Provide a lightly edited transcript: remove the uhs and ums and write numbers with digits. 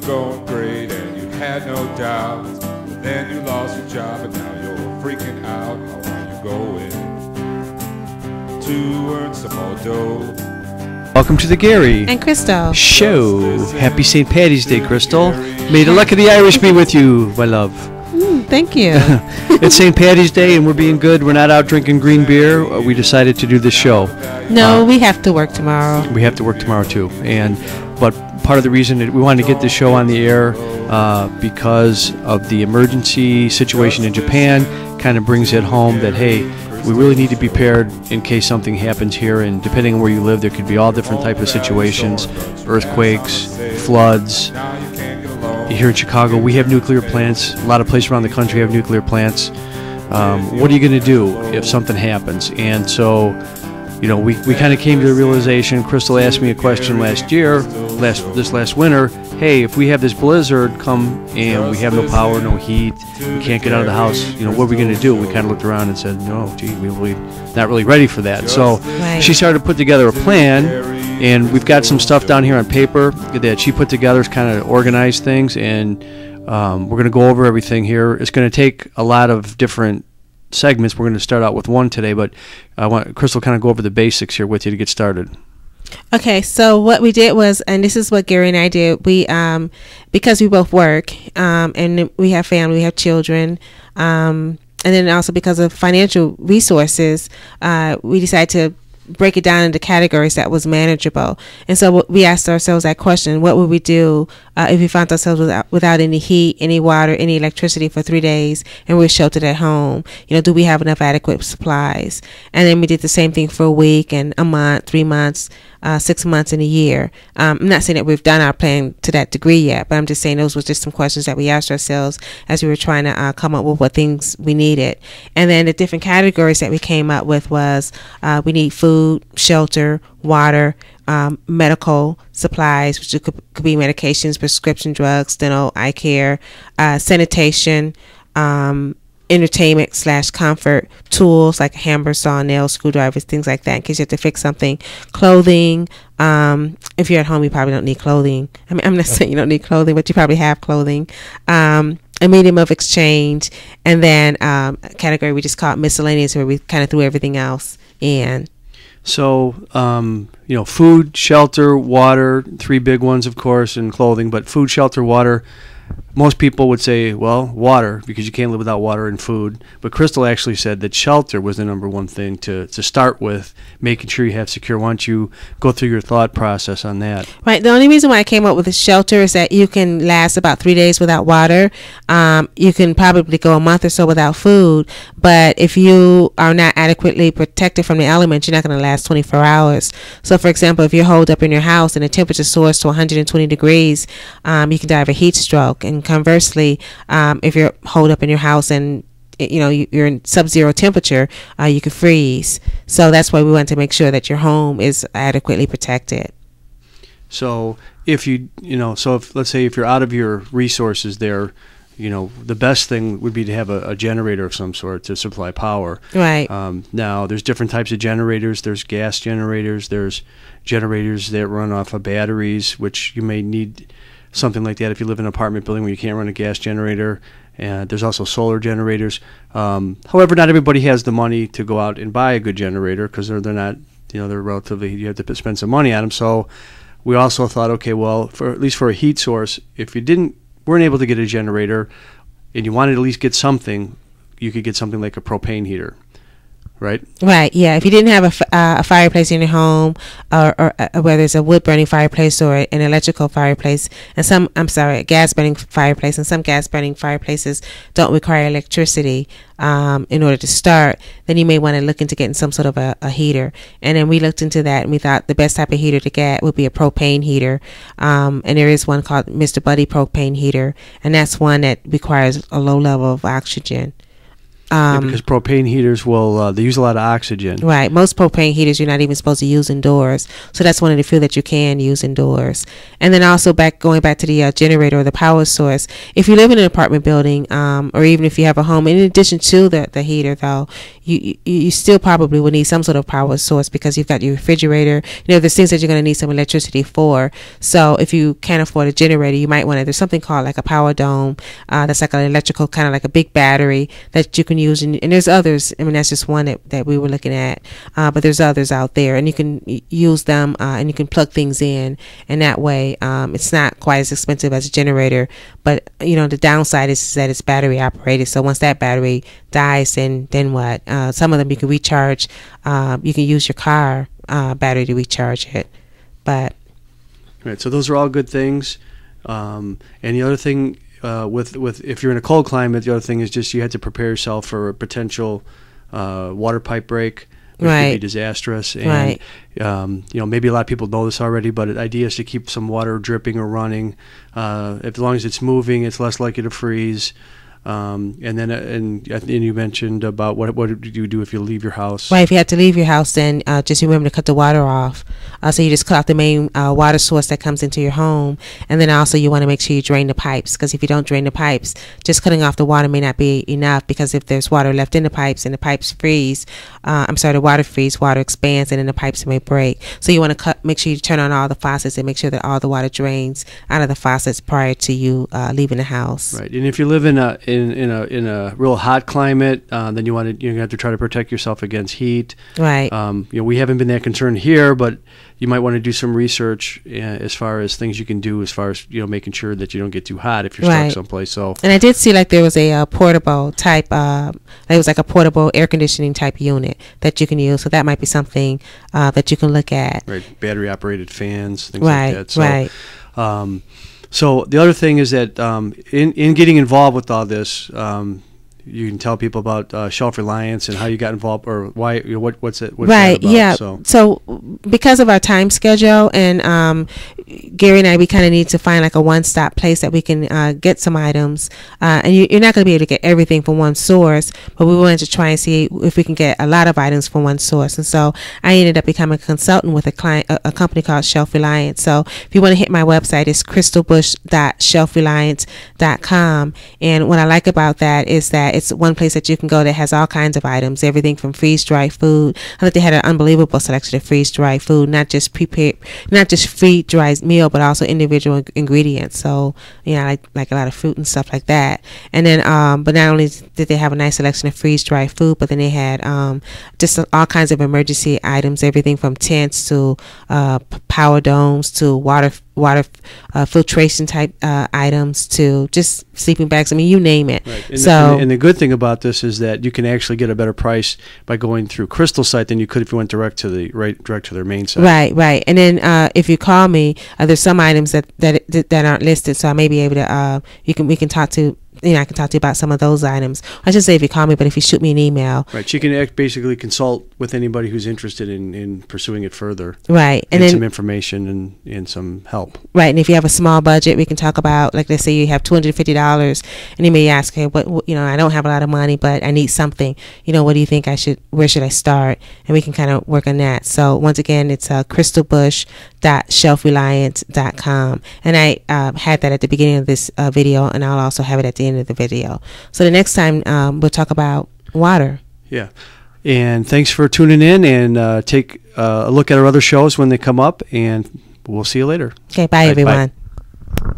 going great and you had no doubts. But then you lost your job and now you're freaking out. How are you going to earn some more dough? Welcome to the Gary and Crystal Show. Happy St. Patty's Day, Crystal. May the luck of the Irish be with you, my love. Thank you. It's St. Patty's Day and we're being good. We're not out drinking green beer. We decided to do this show. No, we have to work tomorrow. We have to work tomorrow too. But part of the reason that we wanted to get this show on the air because of the emergency situation in Japan kind of brings it home that, hey, we really need to be prepared in case something happens here, and depending on where you live, there could be all different type of situations, earthquakes, floods. Here in Chicago, we have nuclear plants. A lot of places around the country have nuclear plants. What are you going to do if something happens? And so, you know, we kind of came to the realization. Crystal asked me a question last winter. Hey, if we have this blizzard come and we have no power, no heat, we can't get out of the house, you know, what are we going to do? We kind of looked around and said, no, gee, we're not really ready for that. So she started to put together a plan, and we've got some stuff down here on paper that she put together to kind of organize things, and we're going to go over everything here. It's going to take a lot of different segments. We're going to start out with one today, but I want Crystal kind of go over the basics here with you to get started. Okay, so what we did was, and this is what Gary and I did, we because we both work and we have family, we have children, and then also because of financial resources, we decided to break it down into categories that was manageable. And so we asked ourselves that question: what would we do if we found ourselves without any heat, any water, any electricity for 3 days, and we're sheltered at home? You know, do we have enough adequate supplies? And then we did the same thing for a week and a month, 3 months, 6 months, and a year. I'm not saying that we've done our plan to that degree yet, but I'm just saying those were just some questions that we asked ourselves as we were trying to come up with what things we needed. And then the different categories that we came up with was we need food, shelter, water, medical supplies, which could be medications, prescription drugs, dental, eye care, sanitation, entertainment / comfort, tools like a hammer, saw, nails, screwdrivers, things like that in case you have to fix something, clothing. If you're at home, you probably don't need clothing. I mean, I'm not saying you don't need clothing, but you probably have clothing. A medium of exchange, and then a category we just called miscellaneous, where we kind of threw everything else in. So, you know, food, shelter, water, 3 big ones, of course, and clothing. But food, shelter, water, most people would say, well, water, because you can't live without water and food. But Crystal actually said that shelter was the number one thing to start with, making sure you have secure. Why don't you go through your thought process on that? Right. The only reason why I came up with the shelter is that you can last about 3 days without water. You can probably go a month or so without food. But if you are not adequately protected from the elements, you're not going to last 24 hours. So, for example, if you're holed up in your house and the temperature soars to 120 degrees, you can die of a heat stroke. And conversely, if you're holed up in your house and you know you're in sub-zero temperature, you could freeze. So that's why we want to make sure that your home is adequately protected. So if let's say if you're out of your resources there, you know, the best thing would be to have a generator of some sort to supply power. Right. Now, there's different types of generators. There's gas generators. There's generators that run off of batteries, which you may need something like that if you live in an apartment building where you can't run a gas generator. And there's also solar generators. However, not everybody has the money to go out and buy a good generator because they're not, you know, they're relatively, you have to spend some money on them. So we also thought, okay, well, at least for a heat source, if you weren't able to get a generator and you wanted to at least get something, you could get something like a propane heater. Right. Right. Yeah. If you didn't have a fireplace in your home, or whether it's a wood burning fireplace or an electrical fireplace, and a gas burning fireplace, and some gas burning fireplaces don't require electricity in order to start, then you may want to look into getting some sort of a heater. And then we looked into that, and we thought the best type of heater to get would be a propane heater. And there is one called Mr. Buddy propane heater, and that's one that requires a low level of oxygen. Because propane heaters they use a lot of oxygen. Right. Most propane heaters you're not even supposed to use indoors. So that's one of the few that you can use indoors. And then also going back to the generator or the power source, if you live in an apartment building, or even if you have a home, in addition to the heater though, you still probably will need some sort of power source because you've got your refrigerator. There's things that you're going to need some electricity for. So if you can't afford a generator, you might want to. There's something called like a power dome. That's like an electrical, kind of like a big battery that you can use. And there's others. I mean, that's just one that we were looking at. But there's others out there, and you can use them and you can plug things in. And that way, it's not quite as expensive as a generator. But the downside is that it's battery operated. So once that battery dies, then what? Some of them you can recharge. You can use your car battery to recharge it. But right, so those are all good things. And the other thing with if you're in a cold climate, the other thing is just you have to prepare yourself for a potential water pipe break, which could be disastrous. And maybe a lot of people know this already, but the idea is to keep some water dripping or running. As long as it's moving, it's less likely to freeze. And you mentioned about what do you do if you leave your house? Right, if you have to leave your house, then just remember to cut the water off. So you just cut off the main water source that comes into your home, and then also you want to make sure you drain the pipes, because if you don't drain the pipes, just cutting off the water may not be enough, because if there's water left in the pipes and the pipes freeze, the water freeze, water expands, and then the pipes may break. So you want to make sure you turn on all the faucets and make sure that all the water drains out of the faucets prior to you leaving the house. Right, and if you live in a real hot climate, then you have to try to protect yourself against heat. Right. We haven't been that concerned here, but you might want to do some research as far as things you can do as far as making sure that you don't get too hot if you're stuck someplace. So. And I did see like there was a portable type. It was like a portable air conditioning type unit that you can use. So that might be something that you can look at. Right. Battery operated fans, things like that. So, right. So the other thing is that in getting involved with all this, you can tell people about Shelf Reliance and how you got involved, or why, what's it about? Yeah. So because of our time schedule, and Gary and I, we kind of need to find like a one-stop place that we can get some items, and you're not going to be able to get everything from one source, but we wanted to try and see if we can get a lot of items from one source. And so I ended up becoming a consultant with a company called Shelf Reliance. So if you want to hit my website, it's crystalbush.shelfreliance.com. And what I like about that is that it's one place that you can go that has all kinds of items, everything from freeze-dried food. I thought they had an unbelievable selection of freeze-dried food, not just freeze-dried meal, but also individual ingredients. So, like a lot of fruit and stuff like that. And then, but not only did they have a nice selection of freeze-dried food, but then they had just all kinds of emergency items, everything from tents to power domes to water filtration type items to just sleeping bags. I mean, you name it. Right. And the good thing about this is that you can actually get a better price by going through Crystal's site than you could if you went direct to their main site. Right. And then if you call me, there's some items that aren't listed, so I may be able to we can talk to. I can talk to you about some of those items. I should say if you call me, but if you shoot me an email. Right. You can basically consult with anybody who's interested in pursuing it further. Right. And then some information and some help. Right. And if you have a small budget, we can talk about, like, let's say you have $250 and you may ask, hey, what I don't have a lot of money, but I need something. What do you think where should I start? And we can kind of work on that. So once again, it's crystalbush.shelfreliance.com. And I had that at the beginning of this video, and I'll also have it at the end of the video. So the next time we'll talk about water. Yeah. And thanks for tuning in, and take a look at our other shows when they come up, and we'll see you later. Okay, bye everyone. Bye.